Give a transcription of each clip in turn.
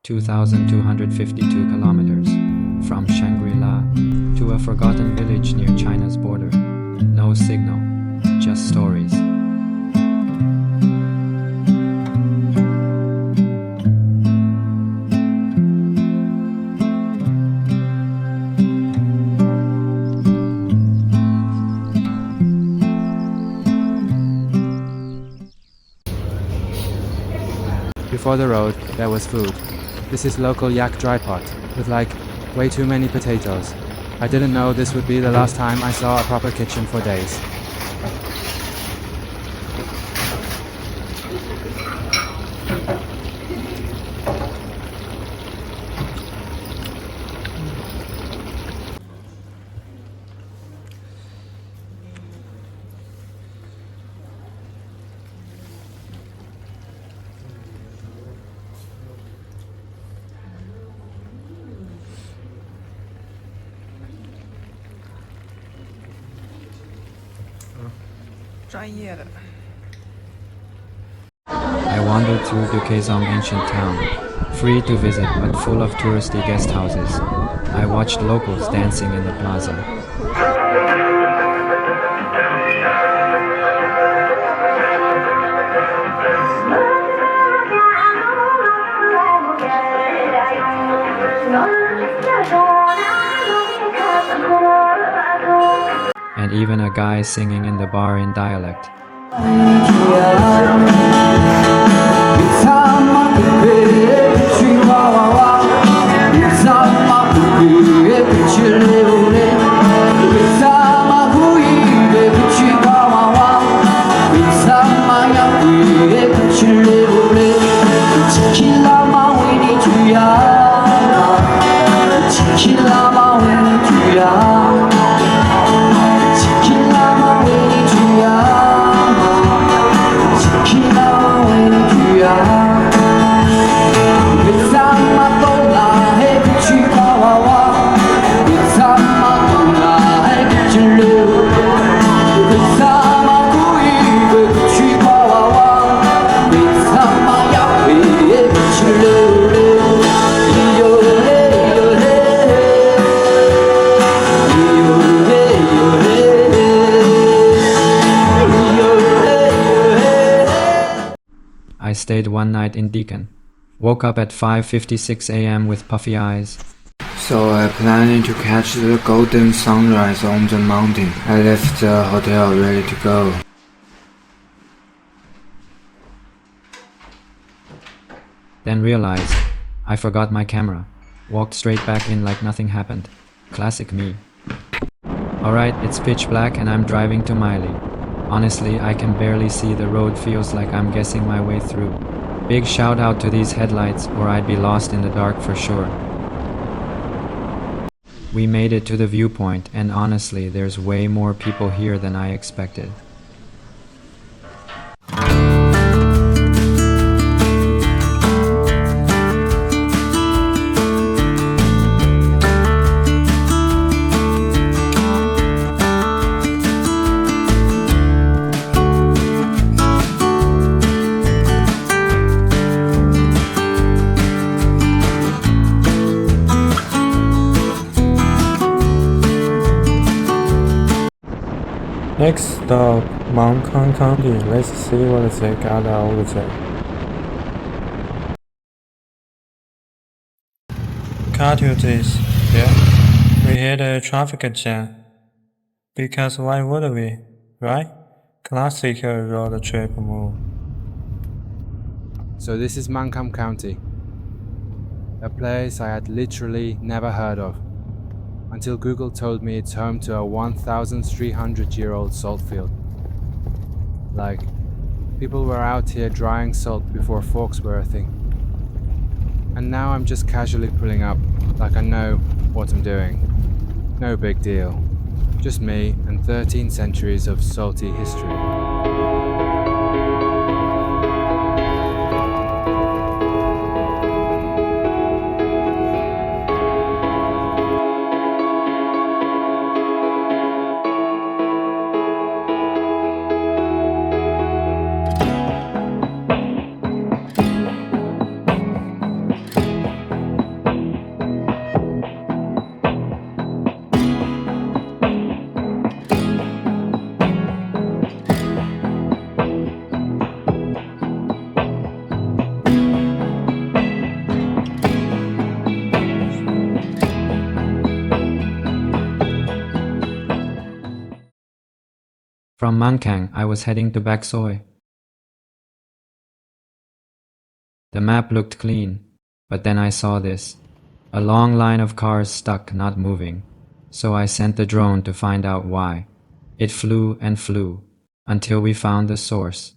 2,252 kilometers, from Shangri-La to a forgotten village near China's border. No signal, just stories. Before the road, there was food. This is local yak dry pot, with way too many potatoes. I didn't know this would be the last time I saw a proper kitchen for days. I wandered through Deqin ancient town, free to visit but full of touristy guest houses. I watched locals dancing in the plaza. And even a guy singing in the bar in dialect. I stayed one night in Deqin. Woke up at 5:56 a.m. with puffy eyes. So I planning to catch the golden sunrise on the mountain. I left the hotel ready to go. Then realized I forgot my camera. Walked straight back in like nothing happened. Classic me. Alright, it's pitch black and I'm driving to Miley. Honestly, I can barely see the road, feels like I'm guessing my way through. Big shout out to these headlights or I'd be lost in the dark for sure. We made it to the viewpoint and honestly, there's way more people here than I expected. Next stop, Markam County. Let's see what they got over there. Cut to this. Yeah, we hit a traffic jam. Because why would we, right? Classic road trip move. So this is Markam County, a place I had literally never heard of, until Google told me it's home to a 1,300-year-old salt field. People were out here drying salt before forks were a thing. And now I'm just casually pulling up, like I know what I'm doing. No big deal. Just me and 13 centuries of salty history. From Markam, I was heading to Basu. The map looked clean, but then I saw this. A long line of cars stuck, not moving. So I sent the drone to find out why. It flew and flew, until we found the source.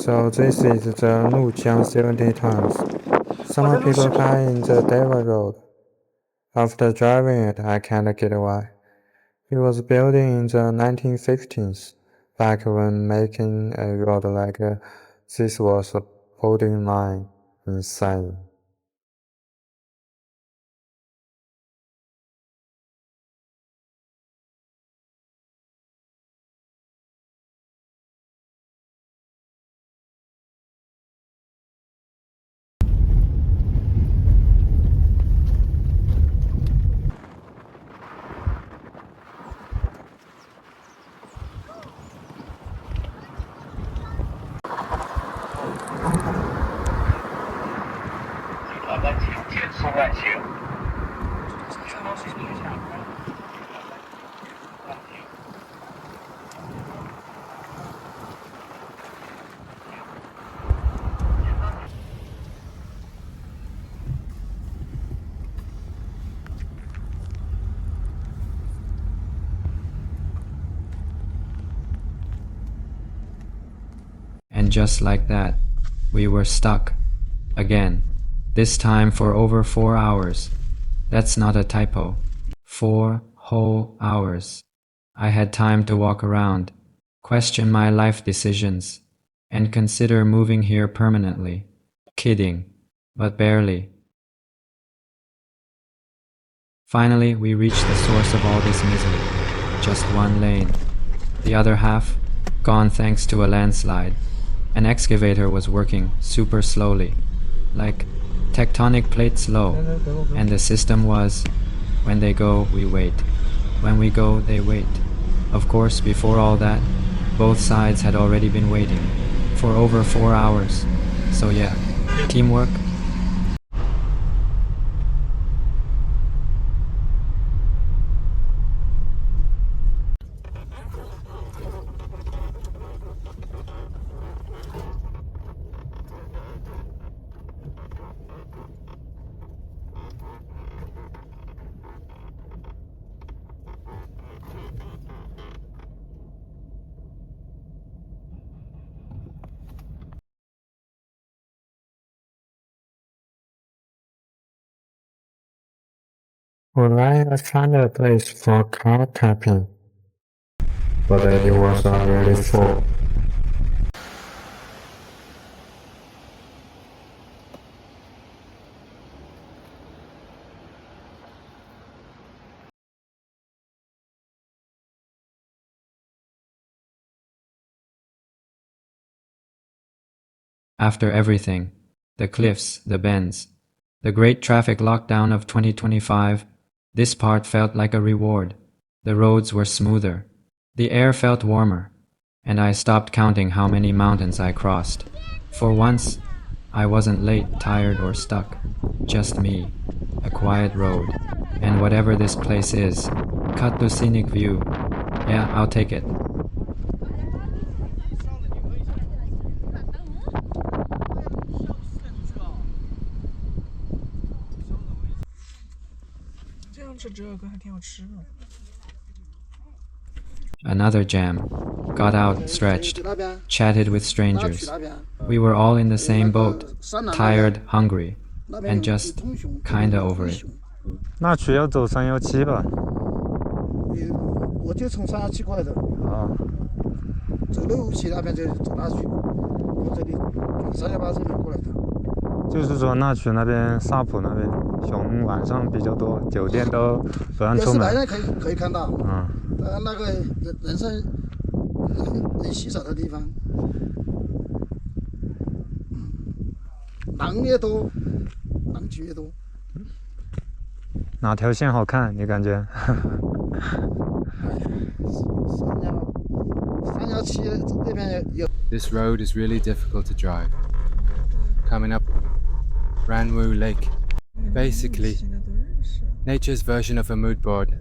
So this is the Lujiang 70 times. Some people call it the Devil Road. After driving it, I can't get why. It was built in the 1950s, back when making a road like this was borderline insane. And just like that, we were stuck. Again. This time for over 4 hours. That's not a typo. 4 whole hours. I had time to walk around, question my life decisions, and consider moving here permanently. Kidding, but barely. Finally, we reached the source of all this misery. Just one lane. The other half, gone thanks to a landslide. An excavator was working super slowly, like tectonic plates low, and the system was, when they go, we wait. When we go, they wait. Of course, before all that, both sides had already been waiting for over 4 hours. So yeah, teamwork. Alright, I found a place for car camping, but it was already full. After everything, the cliffs, the bends, the great traffic lockdown of 2025, this part felt like a reward. The roads were smoother, the air felt warmer, and I stopped counting how many mountains I crossed. For once, I wasn't late, tired, or stuck. Just me, a quiet road, and whatever this place is, cut to scenic view. Yeah, I'll take it. 想吃这个，还挺好吃的。 Another jam. Got out, stretched, chatted with strangers. We were all in the same boat, tired, hungry, and just kinda over it. 那曲要走317吧？我就从317过来的，啊，走657那边就走那曲，我这里318这边过来的。就是说那曲那边萨普那边熊晚上比较多，酒店都不让出门。有时白天可以看到，那个人稀少的地方，狼也多，狼群也多。哪条线好看？你感觉317那边有。 This road is really difficult to drive. Coming up Ranwu Lake. Basically, nature's version of a mood board.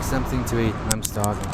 Something to eat. I'm starving.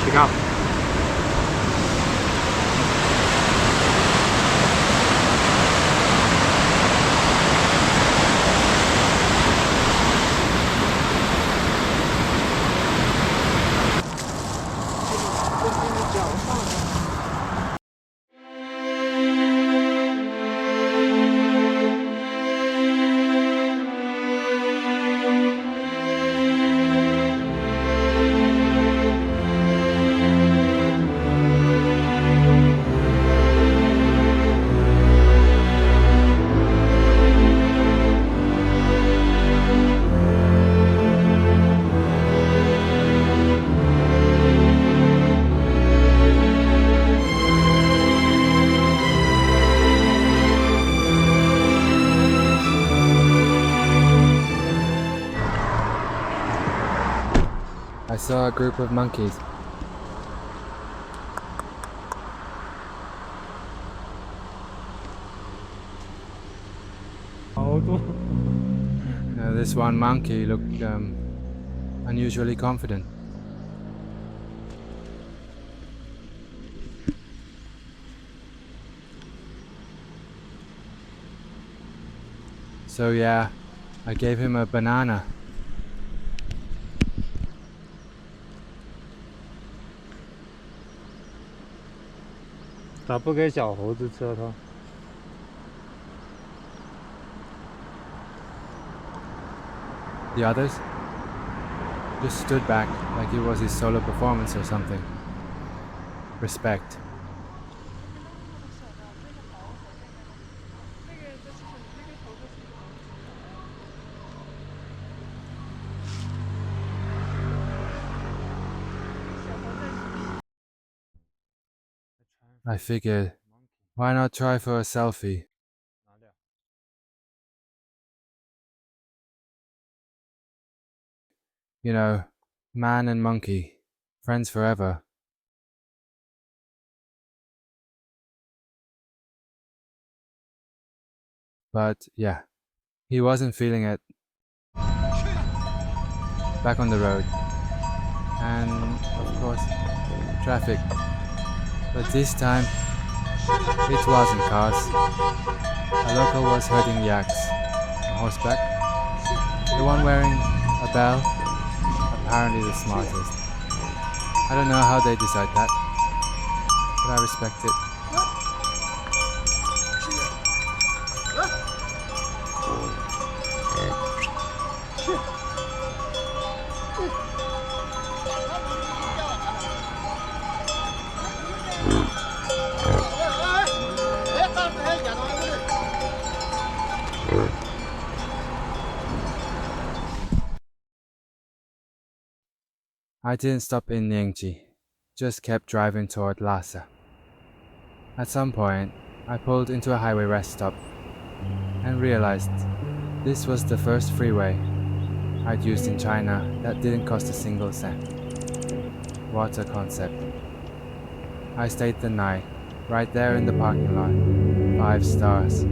Pick up. I saw a group of monkeys. This one monkey looked unusually confident. So yeah, I gave him a banana. 咋不给小猴子吃它？ The others just stood back like it was his solo performance or something. Respect. I figured, why not try for a selfie? You know, man and monkey, friends forever. But yeah, he wasn't feeling it. Back on the road. And of course, traffic. But this time, it wasn't cars. A local was herding yaks on horseback. The one wearing a bell, apparently the smartest. I don't know how they decide that, but I respect it. I didn't stop in Nyingchi, just kept driving toward Lhasa. At some point, I pulled into a highway rest stop and realized this was the first freeway I'd used in China that didn't cost a single cent. What a concept. I stayed the night, right there in the parking lot. 5 stars.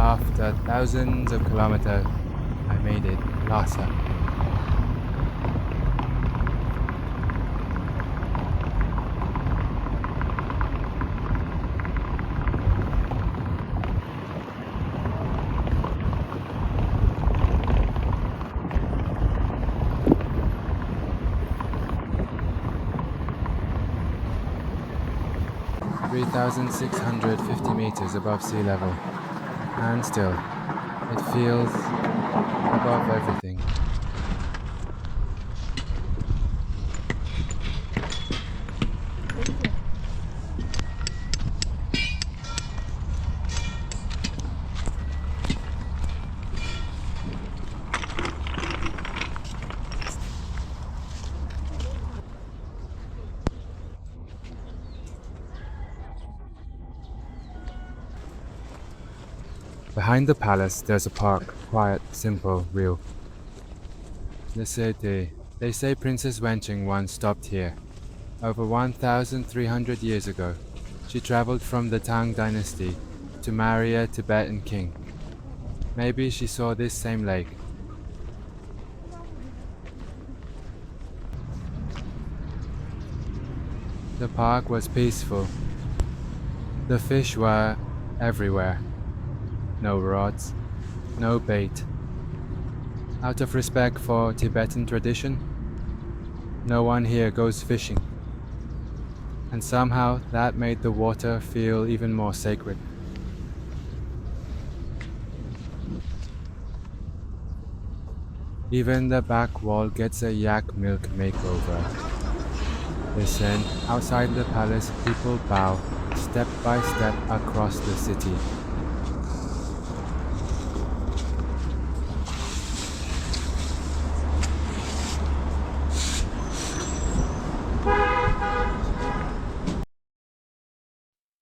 After thousands of kilometers, I made it, Lhasa. (3,650 meters above sea level), and still, it feels above everything. Behind the palace, there's a park, quiet, simple, real. The city. They say Princess Wenching once stopped here. Over 1,300 years ago, she traveled from the Tang dynasty to marry a Tibetan king. Maybe she saw this same lake. The park was peaceful. The fish were everywhere. No rods, no bait. Out of respect for Tibetan tradition, no one here goes fishing. And somehow that made the water feel even more sacred. Even the back wall gets a yak milk makeover. Listen, outside the palace, people bow step by step across the city.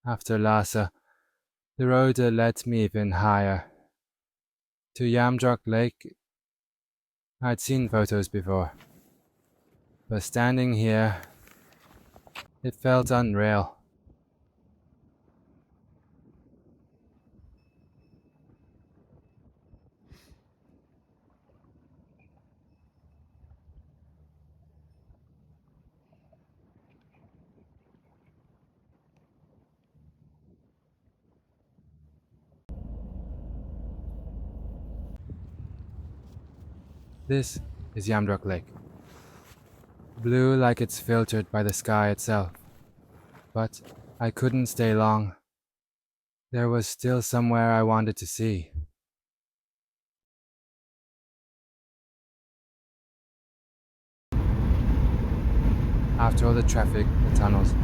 After Lhasa, the road led me even higher. To Yamdrok Lake. I'd seen photos before, but standing here, it felt unreal. This is Yamdrok Lake. Blue like it's filtered by the sky itself. But I couldn't stay long. There was still somewhere I wanted to see. After all the traffic, the tunnels,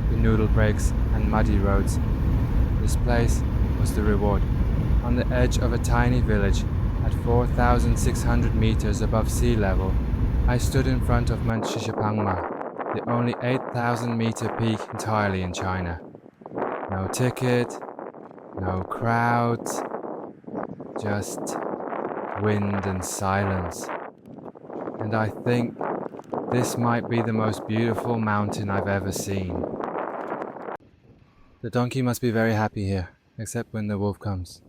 the noodle breaks and muddy roads, this place was the reward. On the edge of a tiny village, at 4,600 meters above sea level, I stood in front of Mount Shishapangma, the only 8,000 meter peak entirely in China. No ticket, no crowds, just wind and silence. And I think this might be the most beautiful mountain I've ever seen. The donkey must be very happy here, except when the wolf comes.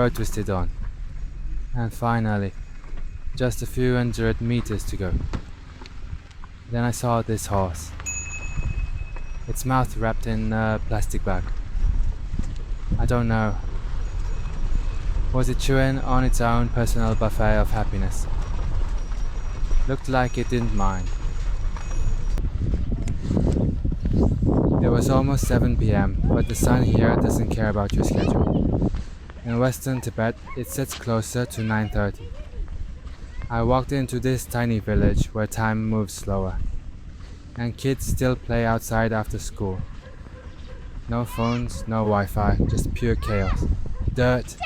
road twisted on. And finally, just a few hundred meters to go. Then I saw this horse. Its mouth wrapped in a plastic bag. I don't know. Was it chewing on its own personal buffet of happiness? Looked like it didn't mind. It was almost 7 p.m., but the sun here doesn't care about your schedule. In western Tibet, it sets closer to 9:30. I walked into this tiny village where time moves slower, and kids still play outside after school. No phones, no Wi-Fi, just pure chaos. Dirt,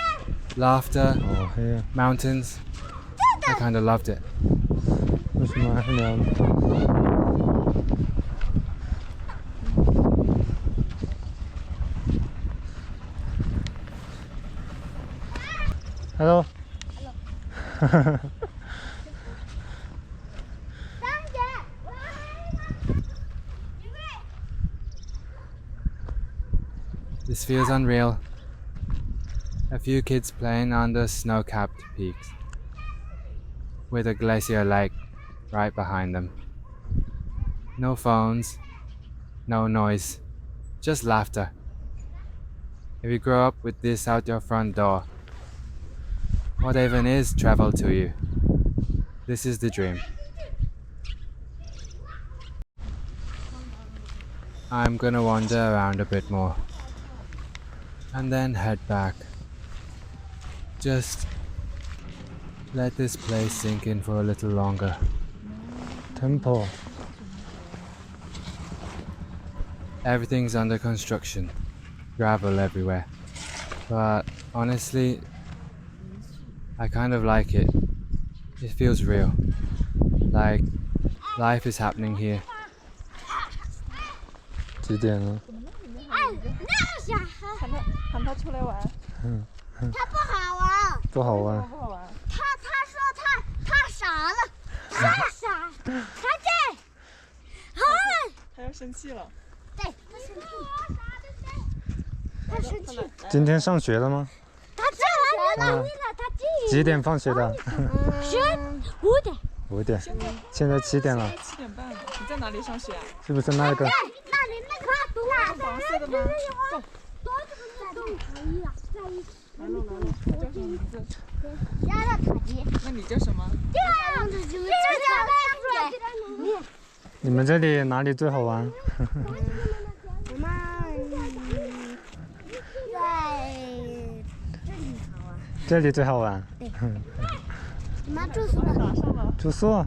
laughter, 哦黑啊， mountains. I kinda loved it. 为什么还聊呢？ Hello. This feels unreal. A few kids playing on the snow-capped peaks, with a glacier lake right behind them. No phones, no noise, just laughter. If you grow up with this out your front door, what even is travel to you? This is the dream. I'm gonna wander around a bit more, and then head back. Just let this place sink in for a little longer. Temple. Everything's under construction, gravel everywhere. But honestly, I kind of like it. It feels real. Like life is happening here. 几点了？喊他出来玩，他不好玩，不好玩。不好玩。他说他傻了，他傻，他在，好了，他要生气了。对，他生气，他生气，今天上学了吗？他上学了，他几点放学的5点， 5点。现在7点了， 7点半了，你在哪里上学啊？是不是那个？那里那个黄色的吗？多这个洞可以啊，在一起。来了，叫什么名字？加了塔吉，那你叫什么？你们这里哪里最好玩？我们在这里好玩。这里最好玩。你们住宿了？住宿？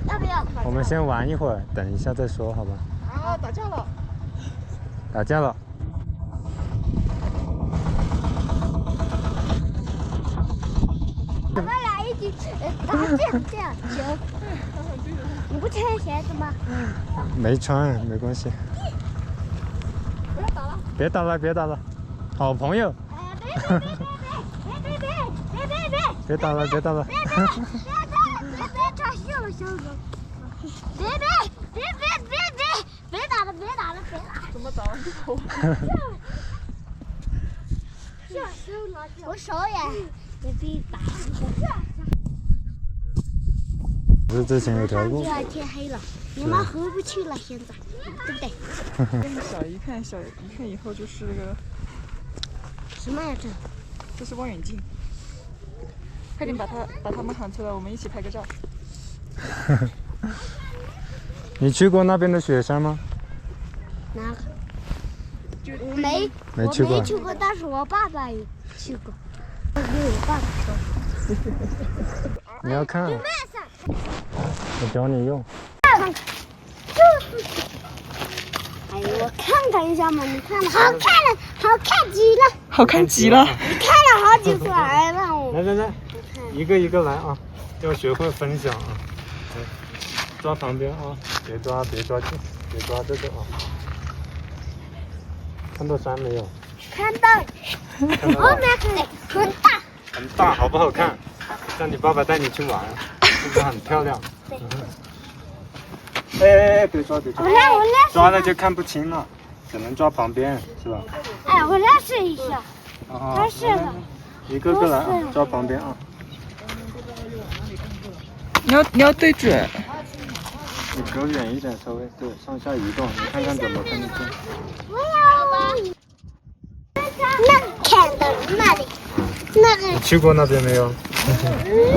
要不要？我们先玩一会儿，等一下再说，好吧？啊，打架了！打架了。我们俩一起打这样行？你不穿鞋子吗？没穿，没关系。不要打了！别打了，别打了，好朋友。别打了，别打了。别穿鞋了，小哥。别打了，别打了。怎么打了头？我手也被打了。不是之前有条路就。要天黑了，你们回不去了，现在，对不对？这么小一看以后就是这个，什么呀这？这是望远镜。快点把他们喊出来，我们一起拍个照。你去过那边的雪山吗？哪个？就没去过。我没去过，但是我爸爸有去过。我给我爸爸说。你要看，我教你用。哎呦，我看一下嘛，你看了，好看极了，好看极了。你看了好几次来了。来，一个一个来啊，要学会分享啊。抓旁边啊，别抓近，别抓这个啊。看到山没有？看到，后面很大。很大，好不好看？让你爸爸带你去玩，是不是很漂亮？哎，别抓！我来抓了就看不清了，只能抓旁边，是吧？哎，我来试一下。啊，它是一个个来啊，照旁边啊。你要对准。你隔远一点，稍微对，上下移动，你看看怎么看得见。不要。那看的那里，那个你去过那边没有？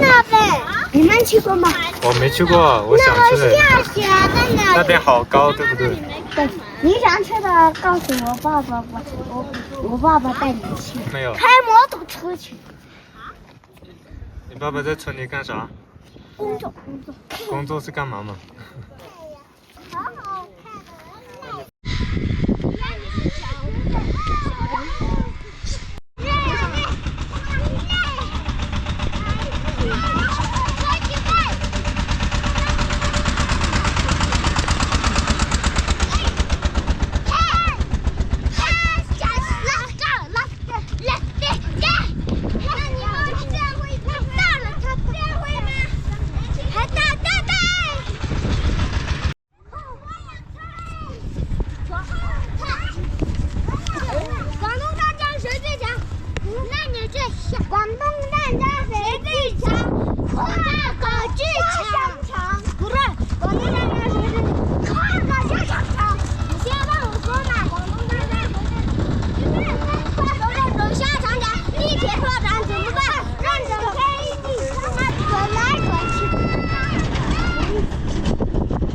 那边，你们去过吗？我没去过，我想去的。下雪的那里。那边好高，对不对？对，你想去的，告诉我爸爸吧，我爸爸带你去。没有。开摩托车去。你爸爸在村里干啥？工作。工作是干嘛嘛？好好看的。广东蛋渣谁最强？我大狗最强。不是，广东蛋渣谁最强？看个就强。你先问我说嘛，广东蛋渣谁最强？走下长江，地铁破产怎么办？认真黑地，转来转去。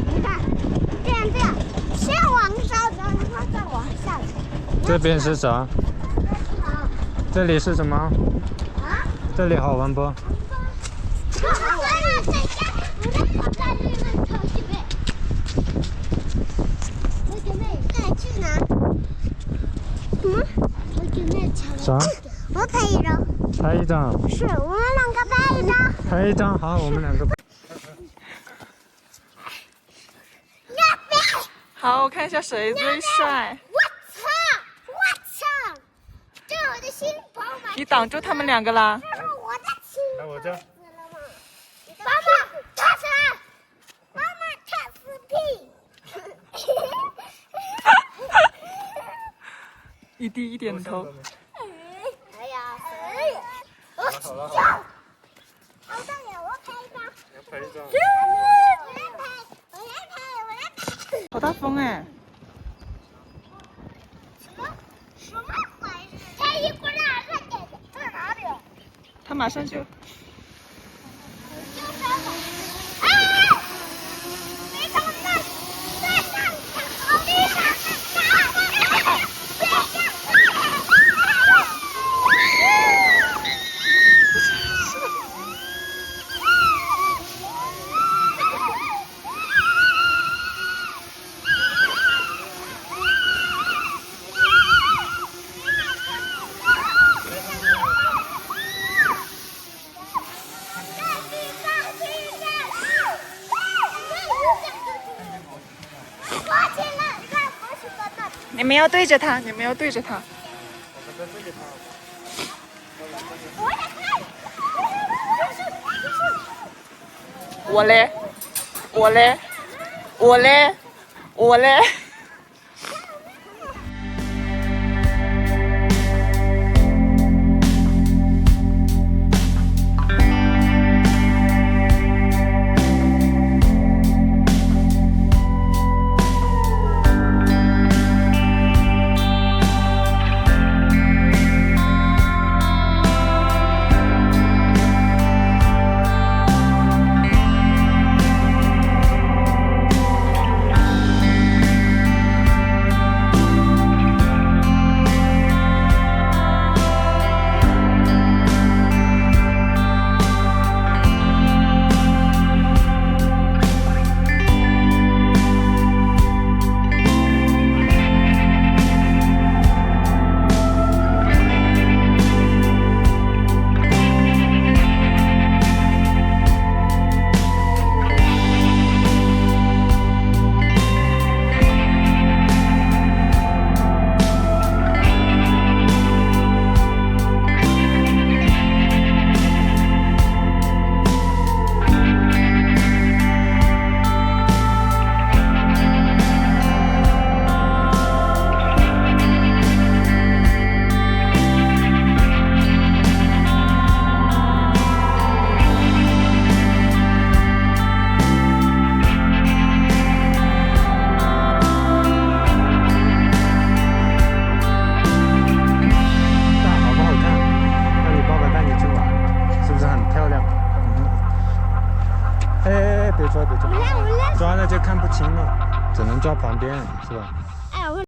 你看，这样，先往上走，然后再往下走。这边是啥？这里是什么？这里好玩不？啥？我拍一张。拍一张。是我们两个拍一张。拍一张，好，我们两个。好，我看一下谁最帅。我操！这是我的新宝马。你挡住他们两个啦。这是我的亲。来我这。妈妈，踏实！妈妈，踏死屁！一低一点的头。哎呀，好了。好大呀！我拍一张。拍一张。我来拍。好大风哎！什么回事？拍一股哪个点的？在哪里？他马上就。你们要对着他，你们要对着他。我嘞，我嘞，我嘞，我嘞。prefer 比较我来，抓了就看不清了，只能抓旁边，是吧？